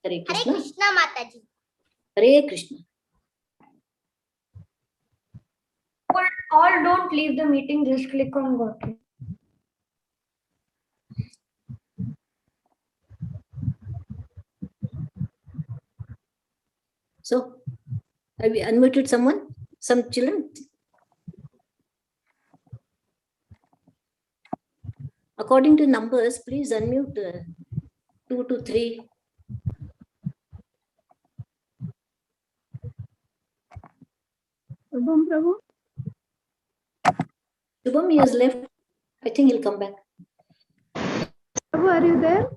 Hare Krishna. Hare Krishna Mataji. Hare Krishna. All don't leave the meeting, just click on go to. So, have you unmuted someone? Some children? According to numbers, please unmute 2 to 3. Shubham Prabhu. Shubham, he has left. I think he'll come back. Prabhu, are you there?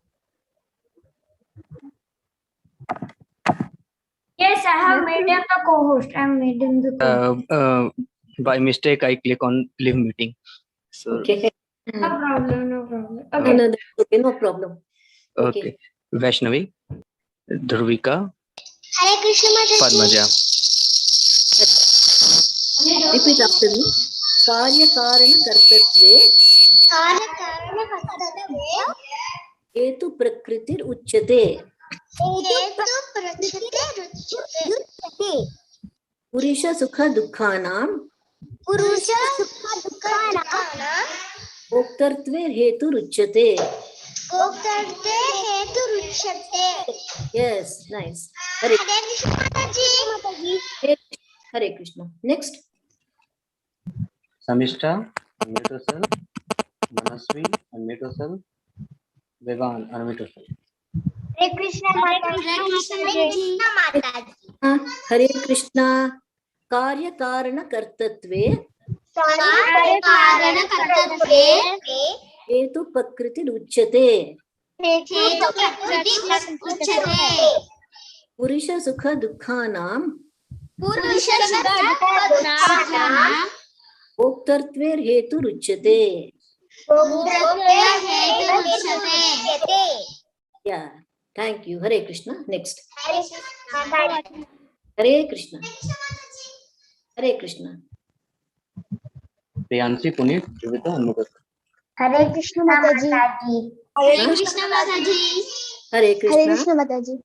Yes, I have made him the co-host. I made him the co-host. By mistake, I click on leave meeting. So Okay. No problem, no problem. No, Okay. no, that's okay, no problem. okay. Vaishnavi, Dhruvika, Hare Krishna Mataji. Padmaja. Repeat after me. Karya Karana Kartatve Karya Karana Kartatve. Hetu Prakritir Uchyate. Hetu Prakshite Ruchyate. Purisha Sukha Dukhanam Purusha Sukha Dukkhana. Bhoktartve Hetu Ruchyate. Bhoktate Hetu Ruchyate. Yes, nice. Hare Hare Krishna Mataji. Hare Krishna. Next. Samishta, unmute yourself. Manasvi, unmute yourself. Vegan, unmute yourself. Hare Krishna Mataji. Hare Krishna Mataji. Hare Krishna. Karya Karana Kartatve Karya Karana Kartatve. Hetu Prakritir Uchyate. Hetu Prakriti Uchyate. Purisha Sukha Dukhanam Purusha Sukha Dukkhana. Bhoktartve Hetu Ruchyate. Bhoktate Hetu Ruchyate. Yeah, thank you. Hare Krishna. Next. Hare Krishna Mataji. Hare Krishna. Hare Krishna. Priyansi, Puneet, Juvita, unmute yourself. Hare Krishna Mataji. Hare Krishna Mataji. Hare Hare Krishna. Krishna Mataji.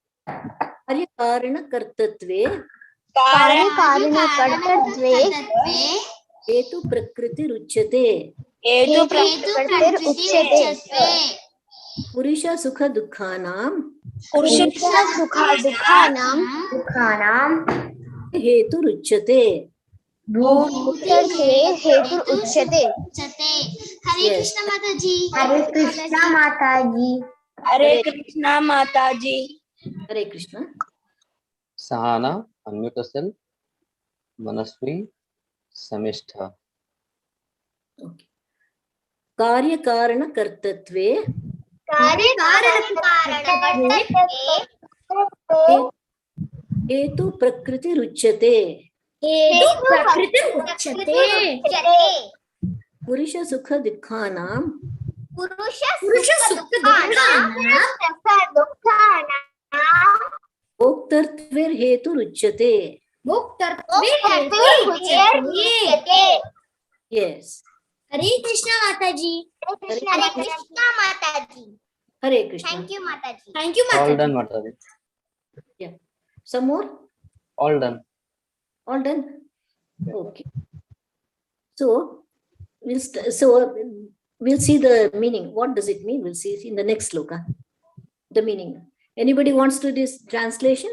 Karya Karana Kartatve Karya Karana Kartatve. Hetu Prakriti Ruchyate. Hetu Prakriti Uchyate. Purisha Sukha Dukhanam Purusha Sukha Dukhanam. Hetu Ruchyate. Bhoktate Hetu Uchyate. Hare Yes. Krishna Mataji. Hare Krishna Mataji. Hare Krishna Mataji. Hare Krishna. Sahana, unmute yourself. Manasvi, Samishta. Okay. Karya Karana Kartatve Karya Karana Kartatve. Hetu Prakriti Ruchyate. Hetu Prakriti Uchyate. Purisha Sukha Dukhanam Purusha Sukha Dukkhana. Bhoktartve Hetu Ruchyate. Bhoktate Hetu Ruchyate. Yes. Hare Krishna Mataji. Hare Krishna Mataji. Hare Krishna. Thank you Mataji. Thank you All Mataji. done, Mataji. Yeah. Some more? All done. All done? Yeah. Okay. So we'll see the meaning. What does it mean? We'll see in the next sloka. The meaning. Anybody wants to do this translation?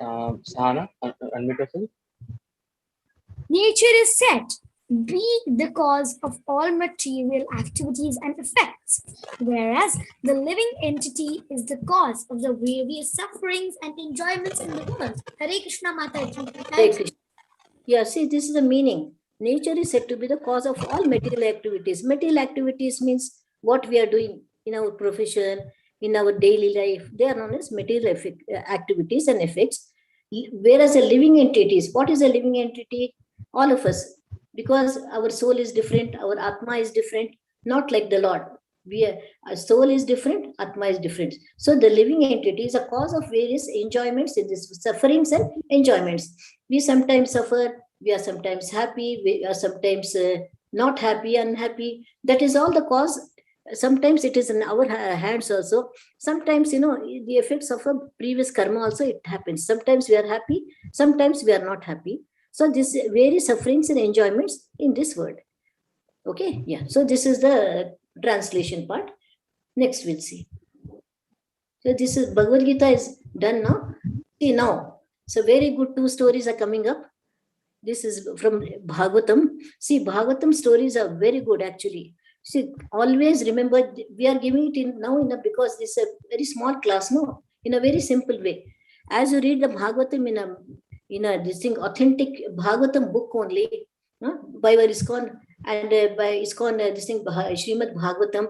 Sahana, unmute yourself. Nature is said to be the cause of all material activities and effects, whereas the living entity is the cause of the various sufferings and enjoyments in the world. Hare Krishna Mataji. Hare Krishna. Yeah, see, this is the meaning. Nature is said to be the cause of all material activities. Material activities means what we are doing in our profession, in our daily life. They are known as material activities and effects. Whereas a living entities, what is a living entity? All of us, because our soul is different, our Atma is different, not like the Lord. Our soul is different, Atma is different. So the living entity is a cause of various enjoyments in this sufferings and enjoyments. We sometimes suffer, we are sometimes happy, we are sometimes not happy, unhappy. That is all the cause Sometimes it is in our hands also. Sometimes, the effects of a previous karma also it happens. Sometimes we are happy, sometimes we are not happy. So this various sufferings and enjoyments in this world. Okay, yeah. So this is the translation part. Next we'll see. So this is Bhagavad Gita is done now. See now. So very good 2 stories are coming up. This is from Bhagavatam. See, Bhagavatam stories are very good actually. See, always remember we are giving it in now because this is a very small class, no, in a very simple way. As you read the Bhagavatam in a this thing authentic Bhagavatam book only, by ISKCON and by ISKCON this thing Srimad Bhagavatam.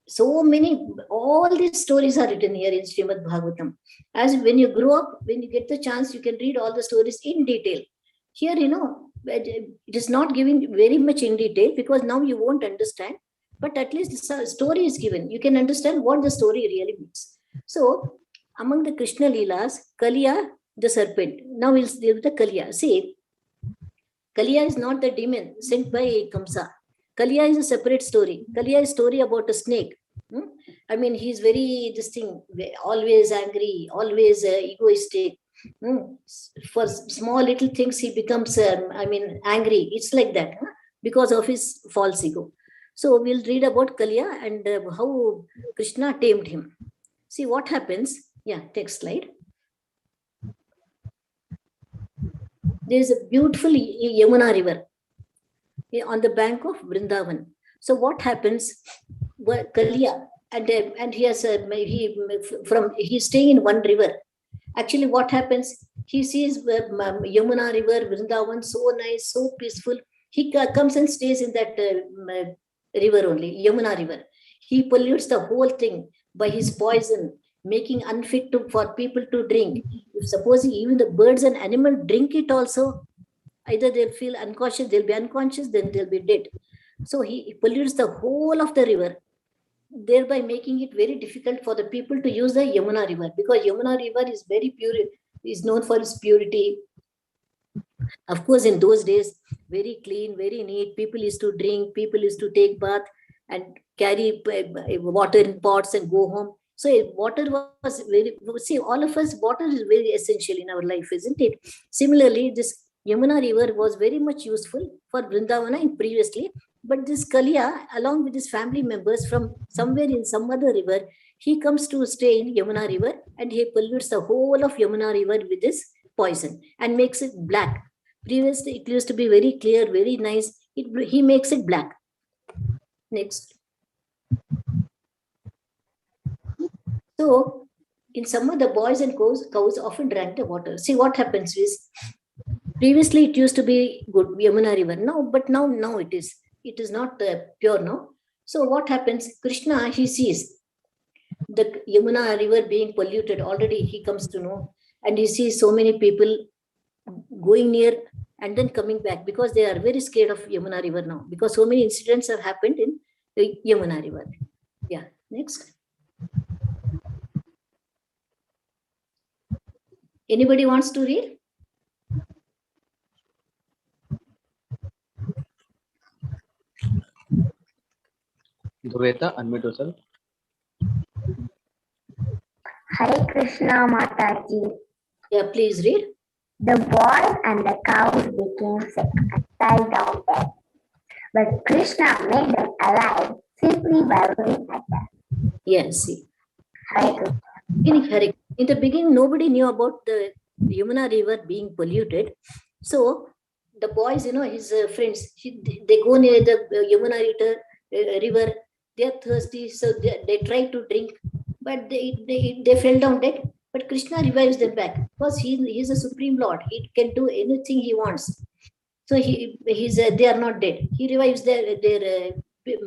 So many, all these stories are written here in Srimad Bhagavatam. As when you grow up, when you get the chance, you can read all the stories in detail. Here, it is not given very much in detail because now you won't understand, but at least the story is given. You can understand what the story really means. So, among the Krishna Leelas, Kaliya, the serpent. Now we'll deal with the Kaliya. See, Kaliya is not the demon sent by Kamsa. Kaliya is a separate story. Kaliya is a story about a snake. I mean, he's very, always angry, always egoistic. For small little things, he becomes, angry. It's like that because of his false ego. So we'll read about Kaliya and how Krishna tamed him. See what happens. Yeah, next slide. There is a beautiful Yamuna river on the bank of Vrindavan. So what happens? Kaliya and he has he's staying in one river. Actually, what happens? He sees Yamuna river, Vrindavan, so nice, so peaceful. He comes and stays in that river only, Yamuna river. He pollutes the whole thing by his poison, making unfit for people to drink. If supposing even the birds and animals drink it also, either they'll feel unconscious, they'll be unconscious, then they'll be dead. So he pollutes the whole of the river, thereby making it very difficult for the people to use the Yamuna river, because Yamuna river is very pure, is known for its purity. Of course, in those days, very clean, very neat. People used to drink, people used to take bath and carry water in pots and go home. So water was very, see, all of us, water is very essential in our life, isn't it? Similarly, this Yamuna river was very much useful for Vrindavana in previously, but this Kaliya, along with his family members from somewhere in some other river, he comes to stay in Yamuna river and he pollutes the whole of Yamuna river with this poison and makes it black. Previously, it used to be very clear, very nice. He makes it black. Next. So, in summer, the boys and cows often drank the water. See what happens is, previously it used to be good, Yamuna river. But now it is not pure now. So what happens? Krishna, he sees the Yamuna river being polluted. Already he comes to know, and he sees so many people going near and then coming back because they are very scared of Yamuna river now, because so many incidents have happened in the Yamuna river. Yeah, next. Anybody wants to read? Dveta, unmute yourself. Hare Krishna Mataji. Yeah, please read. The boy and the cows became sick and fell down dead. But Krishna made them alive simply by looking at them. Yes, see. Hare Krishna. In the beginning, nobody knew about the Yamuna river being polluted. So the boys, his friends, they go near the Yamuna river. They are thirsty, so they try to drink, but they fell down dead. But Krishna revives them back because he is a supreme Lord. He can do anything he wants. So they are not dead. He revives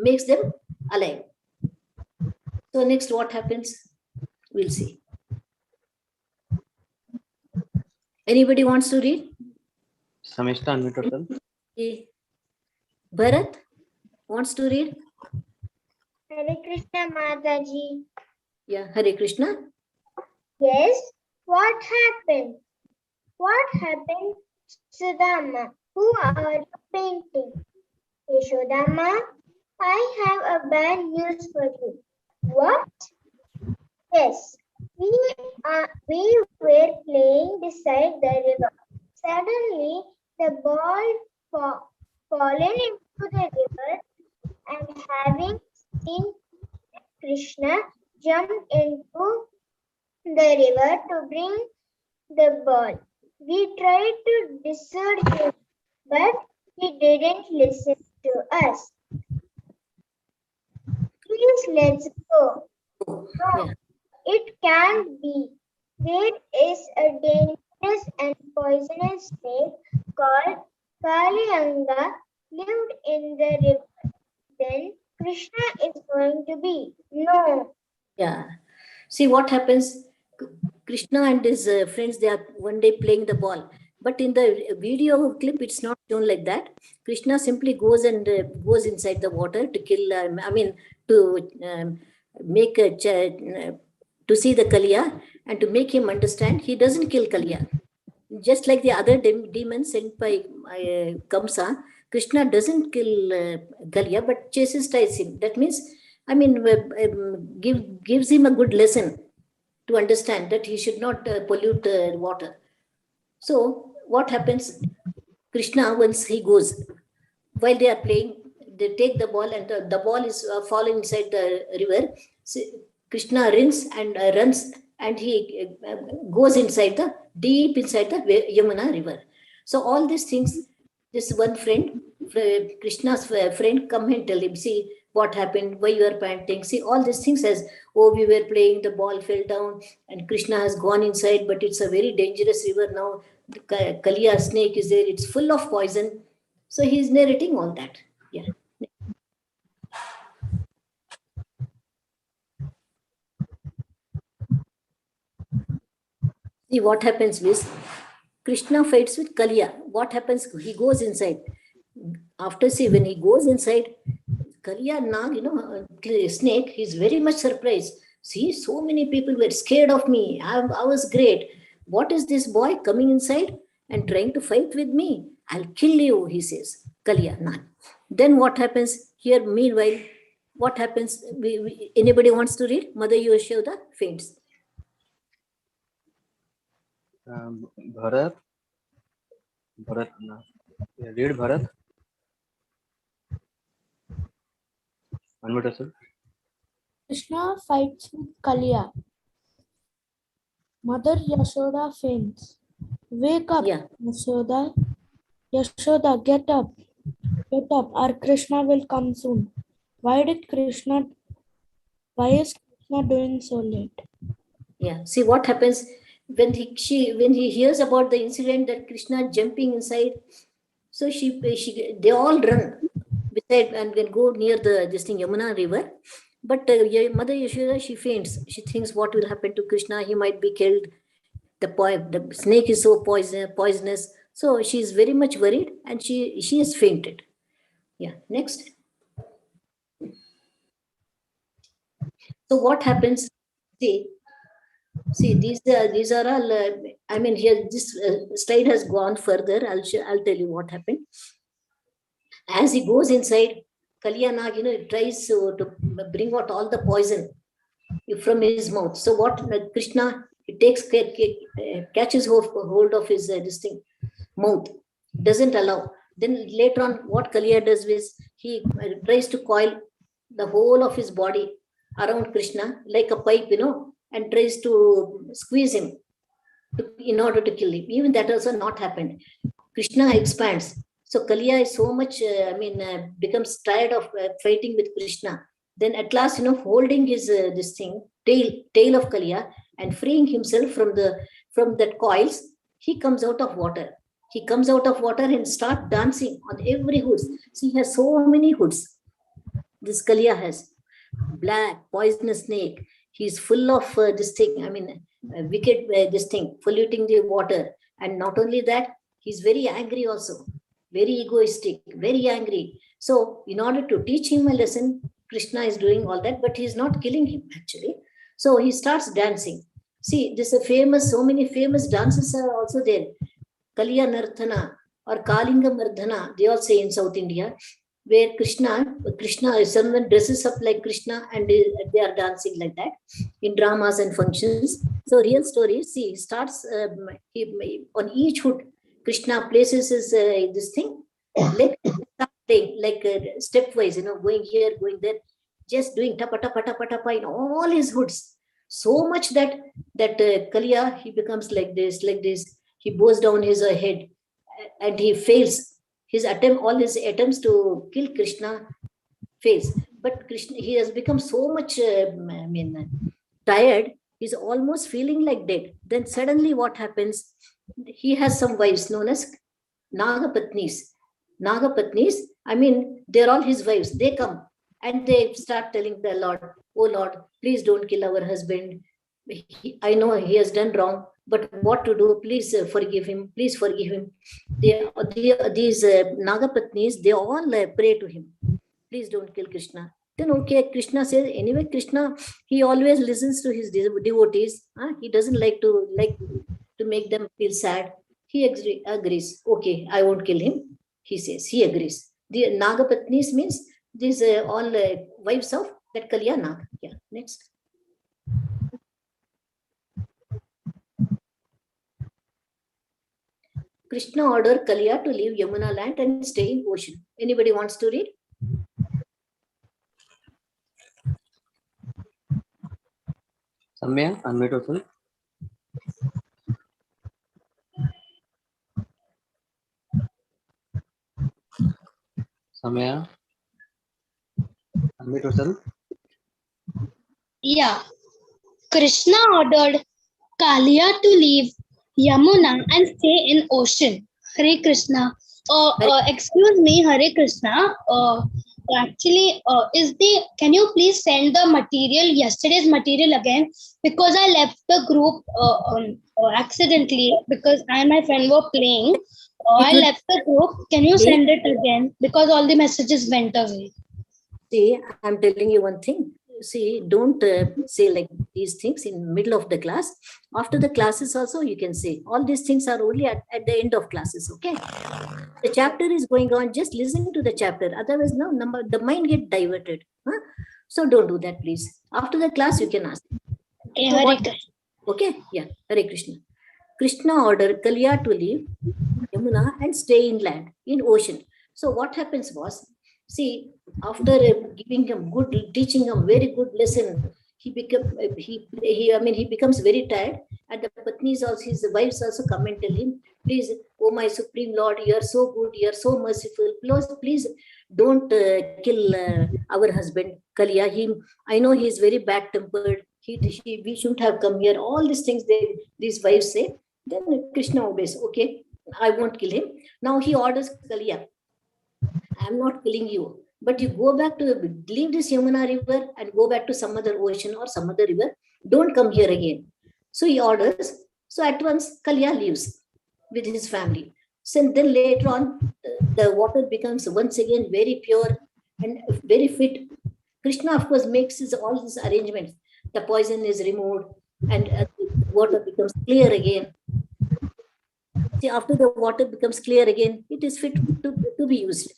makes them alive. So next, what happens? We'll see. Anybody wants to read? Samishta, unmute yourself. Okay. Bharat wants to read? Hare Krishna Mataji. Yeah, Hare Krishna. Yes, what happened? What happened, Sudama? Who are you painting? Yashodama I have a bad news for you. What? Yes, we were playing beside the river. Suddenly, the ball fallen into the river, and having seen Krishna jump into the river to bring the ball, we tried to dissuade him, but he didn't listen to us. Please let's go. Oh, No, yeah. it can't be. There is a dangerous and poisonous snake called Kalyanga lived in the river. Then Krishna is going to be. No. Yeah. See what happens. Krishna and his friends, they are one day playing the ball. But in the video clip, it's not shown like that. Krishna simply goes and goes inside the water to kill, to make a to see the Kaliya and to make him understand. He doesn't kill Kaliya. Just like the other demons sent by Kamsa, Krishna doesn't kill Kaliya but chastises him. That means, gives him a good lesson to understand that he should not pollute water. So what happens? Krishna, once he goes, while they are playing, they take the ball and the ball is falling inside the river. So Krishna runs and he goes inside the deep inside the Yamuna river. So all these things, this one friend, Krishna's friend, come and tell him, see what happened, why you are panting. See all these things as, oh, we were playing, the ball fell down and Krishna has gone inside, but it's a very dangerous river now. The Kaliya snake is there, it's full of poison. So he's narrating all that. Yeah. See what happens is Krishna fights with Kaliya. What happens? He goes inside. After, see, when he goes inside, Kaliya Nag, snake, he's very much surprised. See, so many people were scared of me. I was great. What is this boy coming inside and trying to fight with me? I'll kill you, he says. Kaliya Nag. Then what happens here? Meanwhile, what happens? Anybody wants to read? Mother Yashoda faints. Bharat. Yeah, read Bharat. Unmute yourself. Krishna fights with Kaliya. Mother Yashoda faints. Wake up, Yeah. Yashoda. Yashoda, get up. Get up, our Krishna will come soon. Why is Krishna doing so late? Yeah. See what happens when he hears about the incident that Krishna jumping inside. So they all run beside and then go near this thing Yamuna river. But Mother Yashoda, she faints. She thinks what will happen to Krishna. He might be killed. The snake is so poisonous. So she is very much worried and she has fainted. Yeah. Next. So what happens? See, these are all. Here this slide has gone further. I'll tell you what happened. As he goes inside, Kaliya Nag, tries to bring out all the poison from his mouth. So what Krishna, he catches hold of his this thing mouth, doesn't allow. Then later on, what Kaliya does is he tries to coil the whole of his body around Krishna like a pipe, and tries to squeeze him in order to kill him. Even that also not happened. Krishna expands. So Kaliya is so much, becomes tired of fighting with Krishna. Then at last, holding his this thing, tail of Kaliya and freeing himself from that coils, he comes out of water. He comes out of water and start dancing on every hood. See, he has so many hoods. This Kaliya has black poisonous snake. He's full of this thing. Wicked this thing, polluting the water. And not only that, he's very angry also, very egoistic, very angry. So in order to teach him a lesson, Krishna is doing all that, but he's not killing him actually. So he starts dancing. See, this is so many famous dances are also there. Kaliya Narthana or Kalinga Mardhana, they all say in South India. where Krishna, someone dresses up like Krishna and they are dancing like that in dramas and functions. So real story, see, starts on each hood, Krishna places his this thing, like start playing like stepwise, going here, going there, just doing tapa tapa tapa tapa in all his hoods. So much that Kaliya, he becomes like this, like this. He bows down his head and he fails. All his attempts to kill Krishna fails. But Krishna, he has become so much, tired. He's almost feeling like dead. Then suddenly, what happens? He has some wives known as Nagapatnis. Nagapatnis, they're all his wives. They come and they start telling the Lord, "Oh Lord, please don't kill our husband. I know he has done wrong, but what to do? Please forgive him. Please forgive him." These Nagapatnis, they all pray to him. Please don't kill Krishna. Then okay, Krishna says, anyway, Krishna, he always listens to his devotees. He doesn't like to make them feel sad. He agrees. Okay, I won't kill him. He says, he agrees. The Nagapatnis means these all wives of that Kaliya Naga. Yeah, next. Krishna ordered Kaliya to leave Yamuna land and stay in ocean. Anybody wants to read? Samya, unmute yourself. Samya, unmute yourself. Yeah. Krishna ordered Kaliya to leave Yamuna and stay in ocean. Hare Krishna. Excuse me, Hare Krishna. Actually, can you please send the material, yesterday's material again? Because I left the group accidentally because I and my friend were playing. I left the group. Can you send it again? Because all the messages went away. See, I'm telling you one thing. See, don't say like these things in middle of the class. After the classes also, you can say. All these things are only at the end of classes, okay? The chapter is going on, just listen to the chapter. Otherwise, the mind get diverted. So don't do that, please. After the class, you can ask. Okay? Yeah, Hare Krishna. Krishna ordered Kaliya to leave Yamuna and stay inland, in ocean. So what happens was, see, after teaching a very good lesson, he becomes very tired, and the Patnis also, his wives also come and tell him, "Please, oh my Supreme Lord, you are so good, you are so merciful. Please don't kill our husband Kaliya. I know he is very bad tempered. We shouldn't have come here." All these things these wives say. Then Krishna obeys. Okay, I won't kill him. Now he orders Kaliya, "I'm not killing you, but you go back to leave this Yamuna river and go back to some other ocean or some other river. Don't come here again." So he orders. So at once Kaliya leaves with his family. So then later on, the water becomes once again very pure and very fit. Krishna, of course, makes all these arrangements. The poison is removed and the water becomes clear again. See, after the water becomes clear again, it is fit to be used.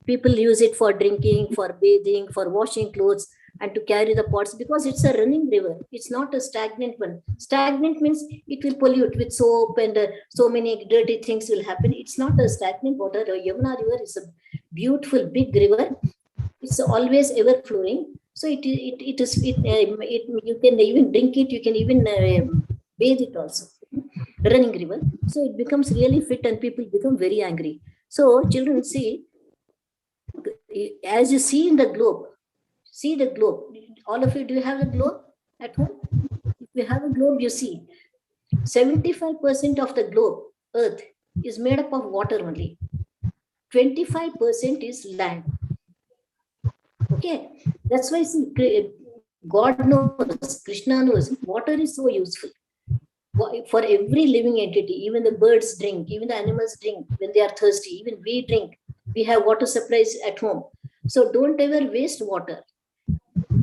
People use it for drinking, for bathing, for washing clothes, and to carry the pots because it's a running river. It's not a stagnant one. Stagnant means it will pollute with soap and so many dirty things will happen. It's not a stagnant water. The Yamuna river is a beautiful big river. It's always ever flowing. So you can even drink it. You can even bathe it also. Running river. So it becomes really fit and people become very angry. So children, see, as you see in the globe, all of you, do you have a globe at home? If you have a globe, you see 75% of the globe, earth, is made up of water only. 25% is land. Okay, that's why God knows, Krishna knows, water is so useful for every living entity. Even the birds drink, even the animals drink when they are thirsty, even we drink. We have water supplies at home. So don't ever waste water.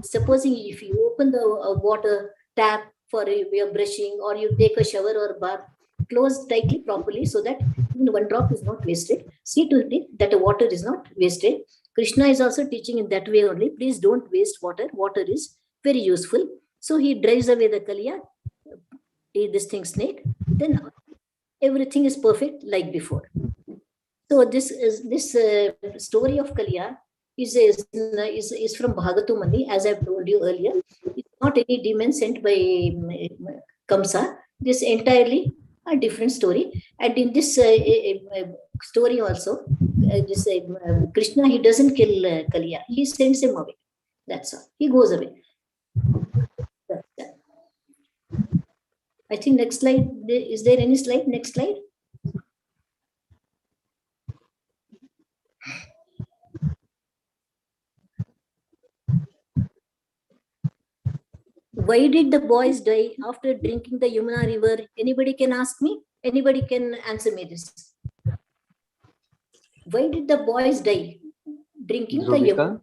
Supposing if you open the water tap for your brushing, or you take a shower or bath, close tightly properly so that even one drop is not wasted. See to it that the water is not wasted. Krishna is also teaching in that way only. Please don't waste water. Water is very useful. So he drives away the Kaliya, this thing snake. Then everything is perfect like before. So this story of Kaliya is from Bhagavatam only, as I've told you earlier. It's not any demon sent by Kamsa. This entirely a different story. And in this story also, Krishna, he doesn't kill Kaliya. He sends him away. That's all. He goes away. I think next slide. Is there any slide? Next slide. Why did the boys die after drinking the Yamuna river? Anybody can ask me? Anybody can answer me this. Why did the boys die drinking the Yamuna?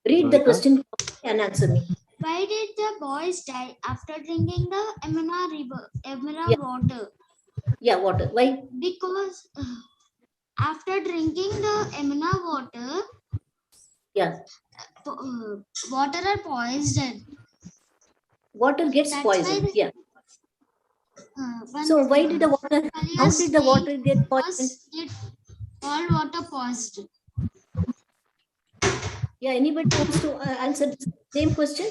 Read the question and answer me. Why did the boys die after drinking the Yamuna water? Yeah, water. Why? Because after drinking the Yamuna water, water are poisoned. Water gets poisoned. Yeah. So why did the water? How did the water get poisoned? All water poisoned. Yeah. Anybody wants to answer the same question?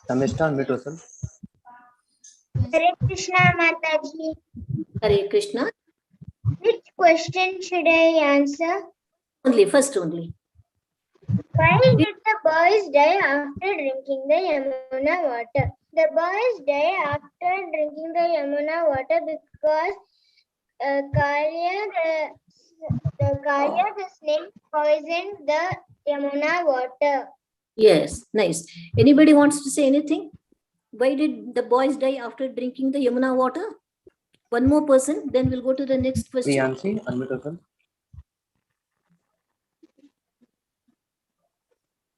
Samishta, unmute yourself. Hare Krishna Mataji. Hare Krishna. Which question should I answer? First only. Why did the boys die after drinking the Yamuna water? The boys die after drinking the Yamuna water because the snake poisoned the Yamuna water. Yes, nice. Anybody wants to say anything? Why did the boys die after drinking the Yamuna water? One more person, then we'll go to the next question. Priyansi, unmute yourself.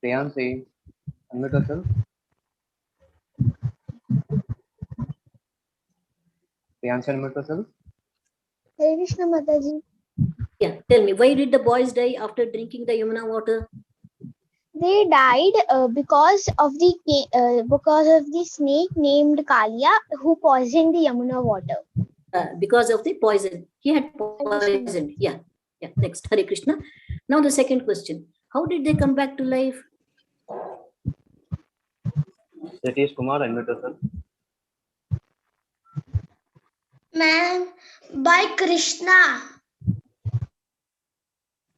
Priyansi, unmute yourself. Priyansi, unmute yourself. Hare Krishna Mataji. Yeah, tell me, why did the boys die after drinking the Yamuna water? They died because of the snake named Kaliya who poisoned the Yamuna water. Because of the poison. He had poisoned. Yeah. Next, Hare Krishna. Now the second question. How did they come back to life? Satish Kumar, unmute yourself. Ma'am, by Krishna.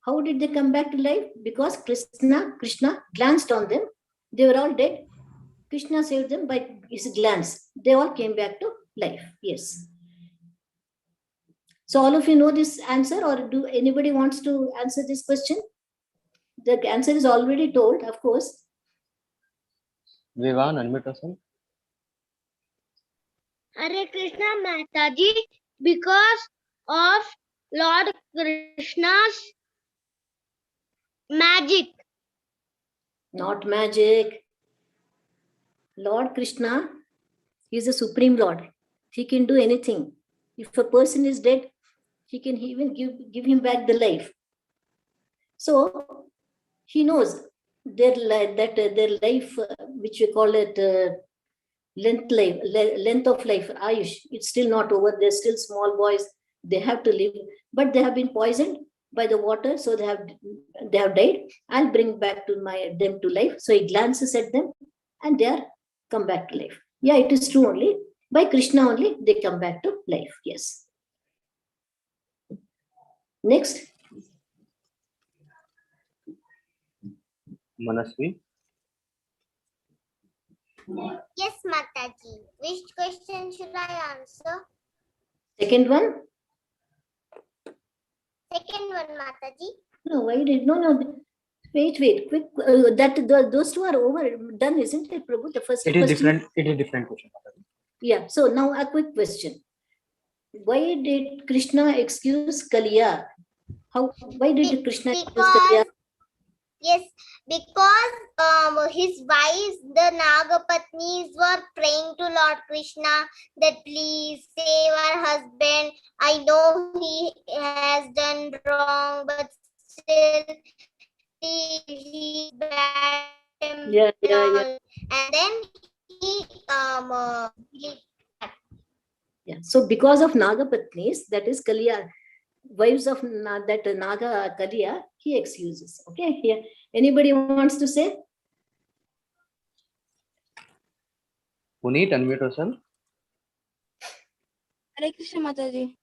How did they come back to life? Because Krishna glanced on them. They were all dead. Krishna saved them by his glance. They all came back to life. Yes. So all of you know this answer, or do anybody wants to answer this question? The answer is already told, of course. Vivan, unmute yourself. Hare Krishna Mataji, because of Lord Krishna's magic. Not magic. Lord Krishna is the Supreme Lord. He can do anything. If a person is dead, he can even give him back the life. So he knows their life, which we call it length of life, Ayush, it's still not over. They're still small boys. They have to live, but they have been poisoned by the water, so they have died. I'll bring back them to life. So he glances at them, and they are come back to life. Yeah, it is true. Only by Krishna only they come back to life. Yes. Next. Manasvi. Yes, Mataji. Which question should I answer? Second one. Second one, Mataji. No, why did no? Wait, quick. Those two are over done, isn't it, Prabhu? The first. It is different. It is different question. Yeah. So now a quick question. Why did Krishna excuse Kaliya? Why did Krishna excuse Kaliya? Yes, because his wives, the Nagapatnis, were praying to Lord Krishna that please save our husband. I know he has done wrong, but still he bad temper Yeah, and yeah, yeah. all. And then he Yeah. So because of Nagapatnis, that is Kaliya, wives of that Naga Kaliya, he excuses. Okay. Here, anybody wants to say? Puneet, unmute yourself. Hare Krishna Mataji.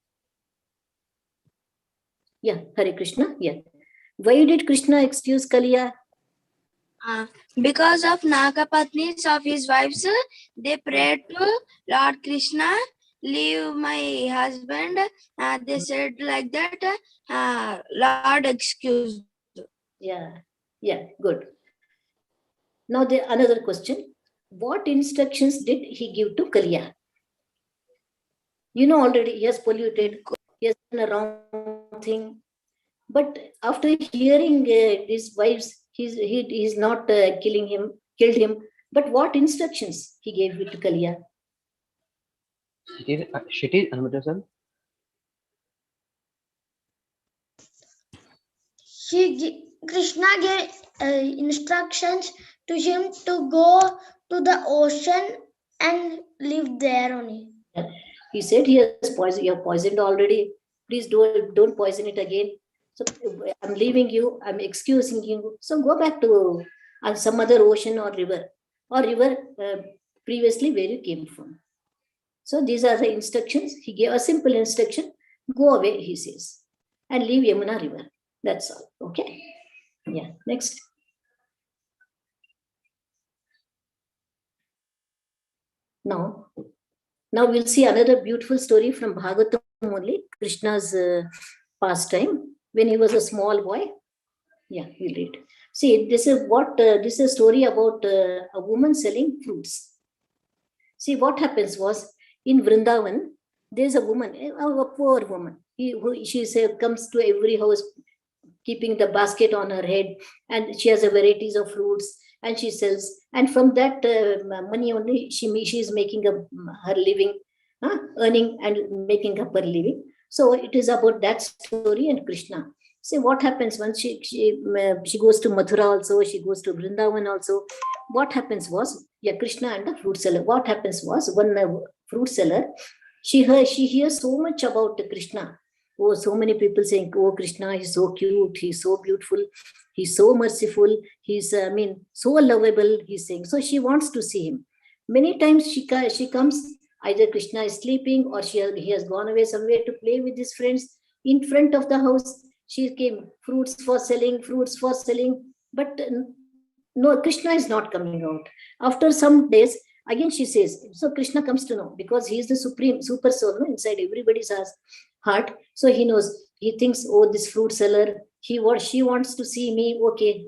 Yeah, Hare Krishna. Yeah. Why did Krishna excuse Kaliya? Because of Nagapatnis of his wives, they prayed to Lord Krishna, leave my husband. They said like that, Lord excused. Yeah. Yeah, good. Now the another question. What instructions did he give to Kaliya? You know already he has polluted, he has done a wrong thing. But after hearing his wives, he's not killed him. But what instructions he gave it to Kaliya? Shitty, unmute yourself. Krishna gave instructions to him to go to the ocean and live there only. He said he has poisoned. You have poisoned already. Please don't poison it again. So I'm leaving you. I'm excusing you. So go back to some other ocean or river previously where you came from. So these are the instructions. He gave a simple instruction. Go away, he says, and leave Yamuna river. That's all. Okay. Yeah. Next. Now we'll see another beautiful story from Bhagavatam only, Krishna's pastime when he was a small boy. Yeah, we'll read. See, this is a story about a woman selling fruits. See, what happens was in Vrindavan, there's a woman, a poor woman. She comes to every house keeping the basket on her head, and she has a varieties of fruits and she sells, and from that money only she is making her living, earning and making up her living. So it is about that story and Krishna. See what happens once she goes to Mathura also, she goes to Vrindavan also. What happens was, yeah, Krishna and the fruit seller. What happens was, one fruit seller, she hears so much about Krishna. Oh, so many people saying, oh, Krishna, he's so cute, he's so beautiful, he's so merciful, he's, so lovable, he's saying. So she wants to see him. Many times she comes, either Krishna is sleeping or he has gone away somewhere to play with his friends. In front of the house, she came, fruits for selling, but no, Krishna is not coming out. After some days, again she says, so Krishna comes to know, because he is the supreme, super soul, no, inside everybody's heart. So he knows, he thinks, oh, this fruit seller, she wants to see me. Okay,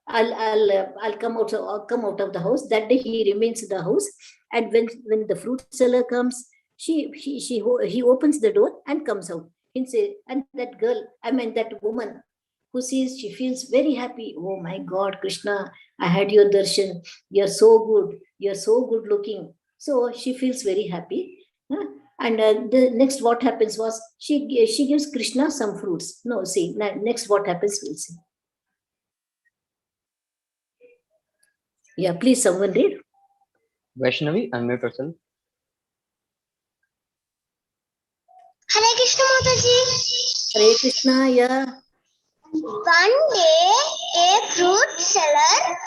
I'll come out of the house. That day he remains in the house, and when the fruit seller comes, he opens the door and comes out. And that girl, that woman who sees, she feels very happy. Oh my God, Krishna, I had your darshan. You're so good. You're so good looking. So she feels very happy. And the next what happens was, she gives Krishna some fruits. No, see, next what happens, we'll see. Yeah, please, someone read. Vaishnavi, unmute yourself. Hare Krishna Mataji. Hare Krishna, yeah. One day, a fruit seller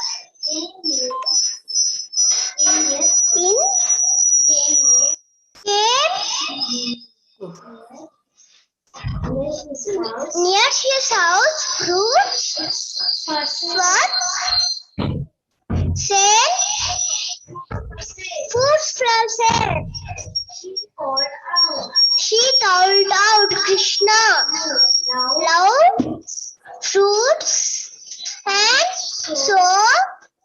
near his house, fruits were sale. Fruits were sale. She called out Krishna loved fruits, and so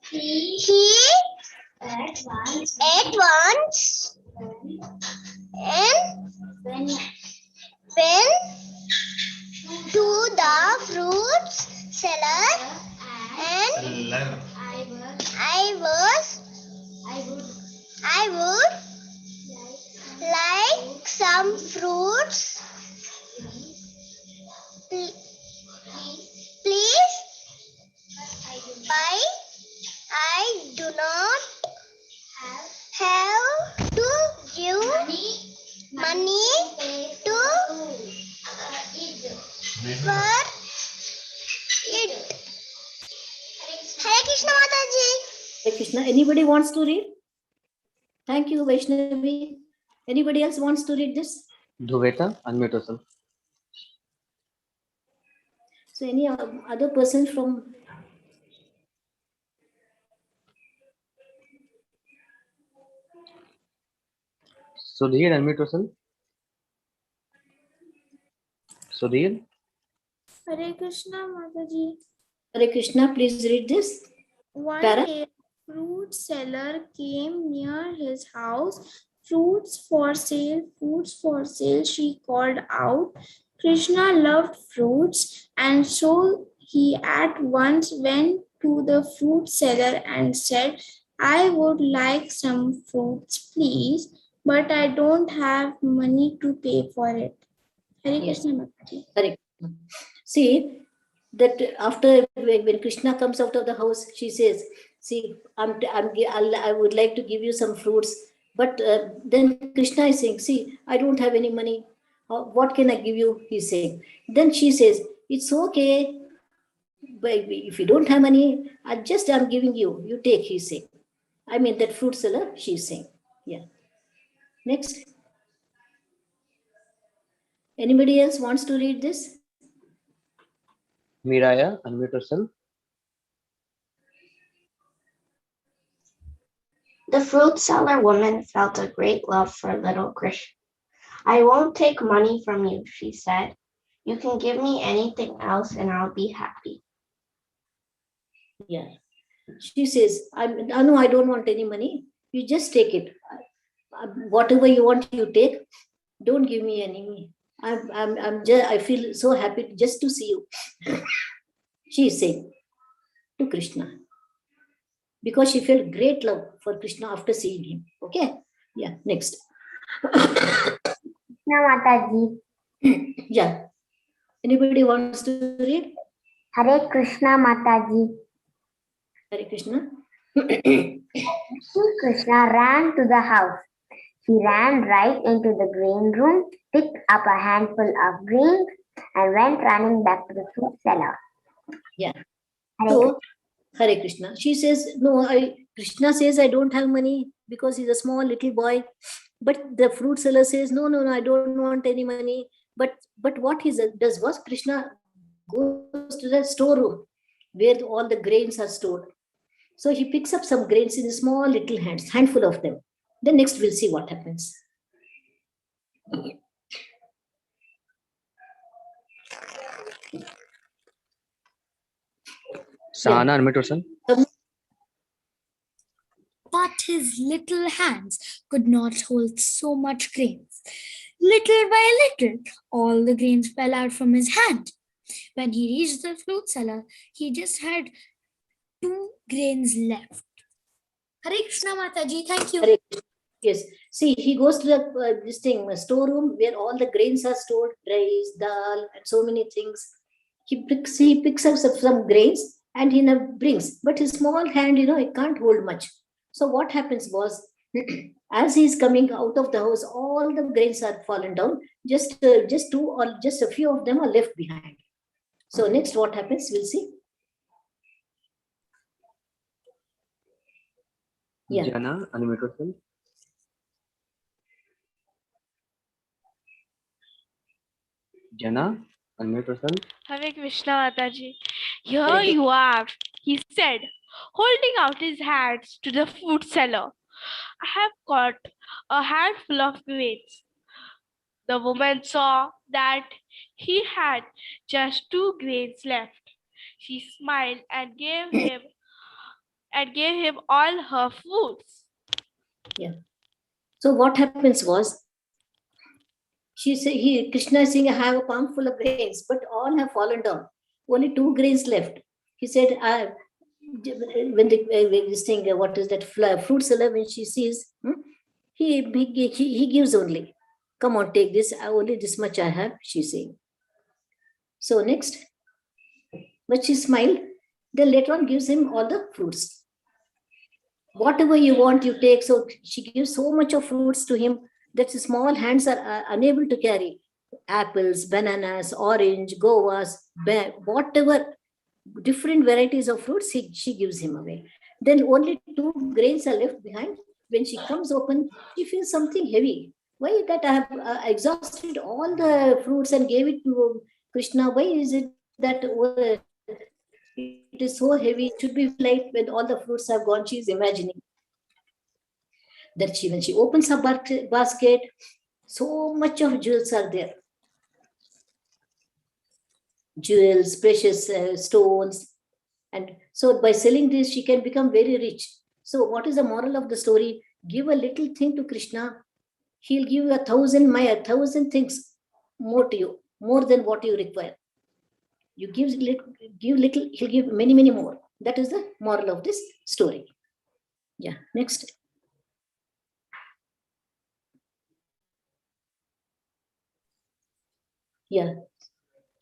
he at once, and went to the fruit seller I would like some fruits. Please, I do not have to give money to for it. Hare Krishna Mataji. Hare Krishna. Anybody wants to read? Thank you, Vaishnavi. Anybody else wants to read this? Dhuveta, unmute yourself. So any other person from Sudhir, unmute yourself. Sudhir. Hare Krishna Mataji. Hare Krishna, please read this. One Para. day, a fruit seller came near his house. Fruits for sale, fruits for sale, she called out. Krishna loved fruits, and so he at once went to the fruit seller and said, I would like some fruits, please, but I don't have money to pay for it. Hare Yes. Krishna Mataji. Hare Krishna. See, that after when Krishna comes out of the house, she says, see, I would like to give you some fruits. But then Krishna is saying, see, I don't have any money. What can I give you? He's saying. Then she says, it's okay. But if you don't have money, I'm giving you. You take, he's saying. I mean, that fruit seller, she's saying. Yeah. Next. Anybody else wants to read this? Miraya, unmute yourself. The fruit seller woman felt a great love for little Krishna. I won't take money from you, she said. You can give me anything else and I'll be happy. Yeah. She says, no, I don't want any money. You just take it. Whatever you want, you take. Don't give me any. I feel so happy just to see you. She is saying to Krishna. Because she felt great love for Krishna after seeing him. Okay? Yeah, next. Mataji. Yeah. Anybody wants to read? Hare Krishna Mataji. Hare Krishna. Shri Krishna ran to the house. He ran right into the grain room, picked up a handful of grains, and went running back to the fruit seller. Yeah. So, Hare Krishna. She says, no, Krishna says, I don't have money because he's a small little boy. But the fruit seller says, no, I don't want any money. But what he does was, Krishna goes to the storeroom where all the grains are stored. So he picks up some grains in small little hands, handful of them. Then next we'll see what happens. Sahana, unmute yourself. But his little hands could not hold so much grains. Little by little, all the grains fell out from his hand. When he reached the fruit seller, he just had 2 grains left. Hare Krishna Mataji, thank you. Yes. See, he goes to the storeroom where all the grains are stored, rice, dal, and so many things. He picks up some grains and he brings. But his small hand, it can't hold much. So what happens was, as he's coming out of the house, all the grains are fallen down. Just 2 or just a few of them are left behind. So next, what happens? We'll see. Yeah. Jana, unmute yourself. Jana, unmute yourself. Hare Krishna Mataji. Here you are, he said, holding out his hands to the fruit seller. I have got a handful of grains. The woman saw that he had just 2 grains left. She smiled and gave him all her fruits. Yeah. So what happens was, Krishna is saying, I have a palm full of grains, but all have fallen down. Only 2 grains left. He said, when this thing, what is that fruit seller, when she sees, he gives only. Come on, take this. Only this much I have, she's saying. So next, but she smiled. Then later on gives him all the fruits. Whatever you want, you take. So she gives so much of fruits to him that his small hands are unable to carry. Apples, bananas, orange, guavas, whatever different varieties of fruits she gives him away. Then only 2 grains are left behind. When she comes open, she feels something heavy. Why that I have exhausted all the fruits and gave it to Krishna? Why is it that it is so heavy? It should be light when all the fruits have gone. She is imagining that when she opens her basket, so much of jewels are there. Jewels, precious stones. And so by selling this, she can become very rich. So what is the moral of the story? Give a little thing to Krishna. He'll give you 1,000 things more to you, more than what you require. You give little, he'll give many, many more. That is the moral of this story. Yeah, next. Yeah.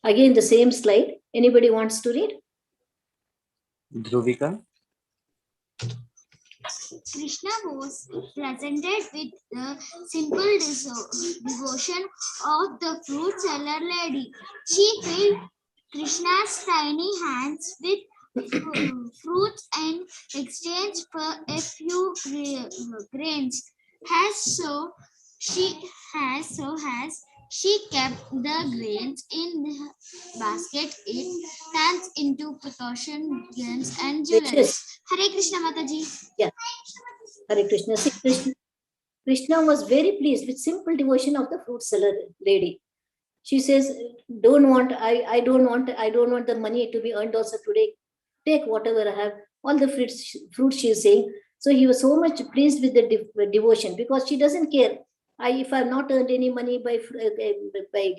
Again, the same slide. Anybody wants to read? Dhruvika. Krishna was presented with the simple devotion of the fruit seller lady. She filled Krishna's tiny hands with fruits and exchanged for a few grains. Has she kept the grains in the basket, it turns into precaution gains and jewelry. Hare Krishna Mataji. Yeah. Hare Krishna. See, Krishna was very pleased with simple devotion of the fruit seller lady. She says, I don't want the money to be earned also today. Take whatever I have, all the fruits she is saying. So he was so much pleased with the devotion, because she doesn't care. If I've not earned any money by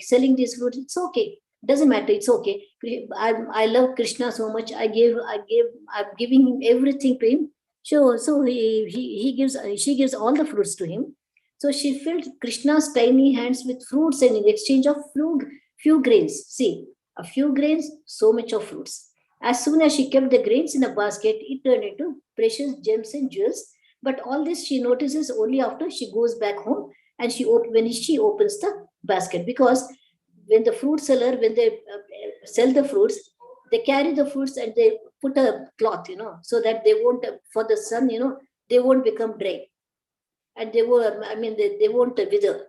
selling these fruits, it's okay. Doesn't matter. It's okay. I love Krishna so much. I'm giving him everything to him. So she gives all the fruits to him. So she filled Krishna's tiny hands with fruits, and in exchange of few grains. See, a few grains, so much of fruits. As soon as she kept the grains in a basket, it turned into precious gems and jewels. But all this she notices only after she goes back home and when she opens the basket. Because when the fruit seller, when they sell the fruits, they carry the fruits and they put a cloth, so that they won't, for the sun, they won't become dry. And they won't wither.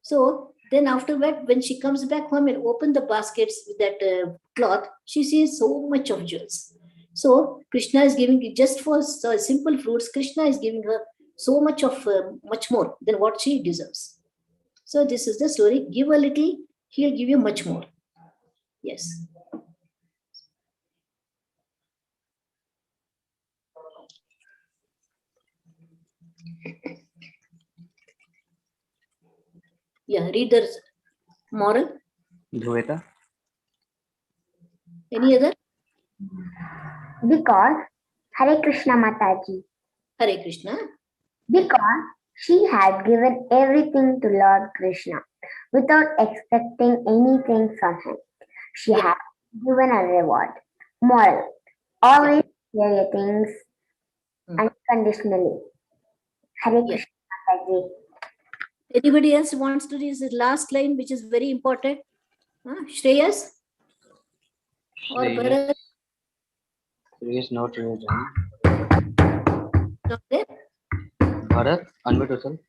So then afterward, when she comes back home and open the baskets with that cloth, she sees so much of jewels. So Krishna is giving, just for simple fruits, Krishna is giving her so much of much more than what she deserves. So this is the story. Give a little, he'll give you much more. Yes. Yeah, read the moral. Dhruvika. Any other? Because, Hare Krishna Mataji. Hare Krishna. Because she had given everything to Lord Krishna without expecting anything from him. She had given a reward. Moral. Always share your things unconditionally. Hare Krishna Mataji. Anybody else wants to read the last line, which is very important? Shreyas? Or Bharat? Shreyas not here. Not there? Bharat, unmute yourself.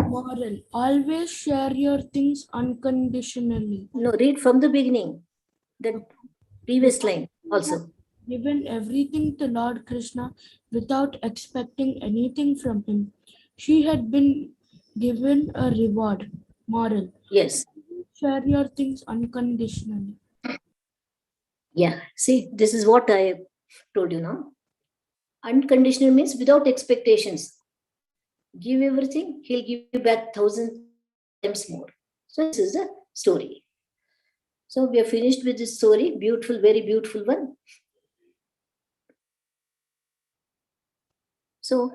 Moral. Always share your things unconditionally. No, read from the beginning. The previous line also. Given everything to Lord Krishna without expecting anything from him. She had been given a reward. Moral. Yes. Share your things unconditionally. Yeah. See, this is what I told you now. Unconditional means without expectations. Give everything, he'll give you back 1,000 times more. So this is the story. So we are finished with this story. Beautiful, very beautiful one. So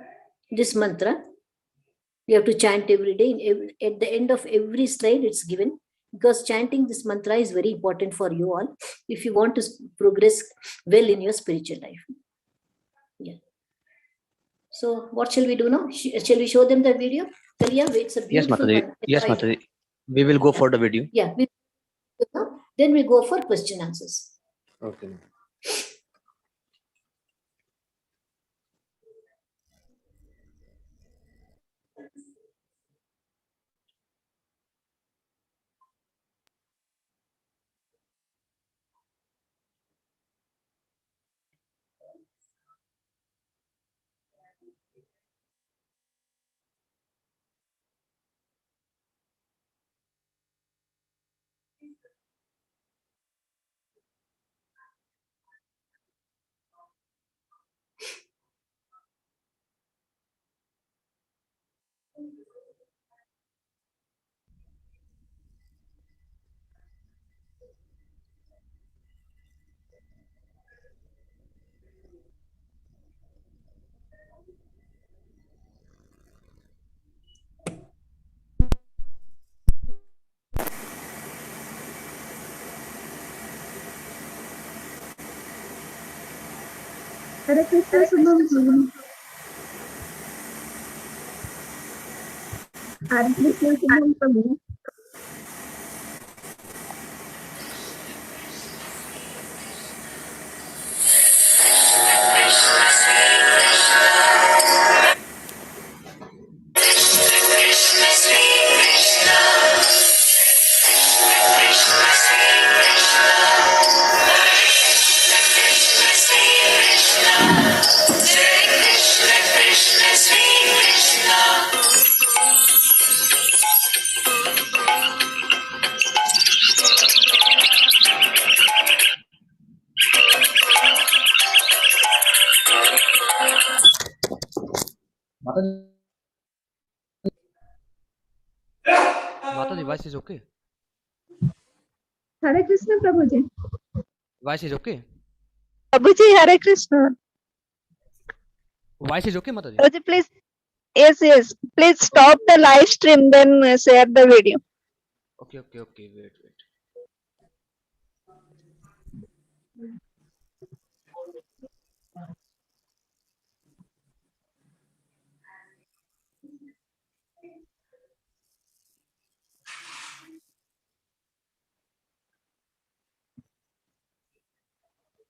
this mantra, you have to chant every day. At the end of every slide, it's given, because chanting this mantra is very important for you all if you want to progress well in your spiritual life. Yeah. So what shall we do now? Shall we show them the video? Kalia, it's a Yes, beautiful Mataji. one. Yes, Mataji. We will go for the video. Yeah. Then we go for question answers. Okay. Hare Krishna, Subham ji. Hare Krishna, Subham Prabhu. Mataji, voice is okay. Hare Krishna, Prabhuji. Voice is okay. Prabhuji, Hare Krishna. Voice is okay, Mataji. Prabhuji, please. Yes. Please stop the live stream, then share the video. Okay. Wait.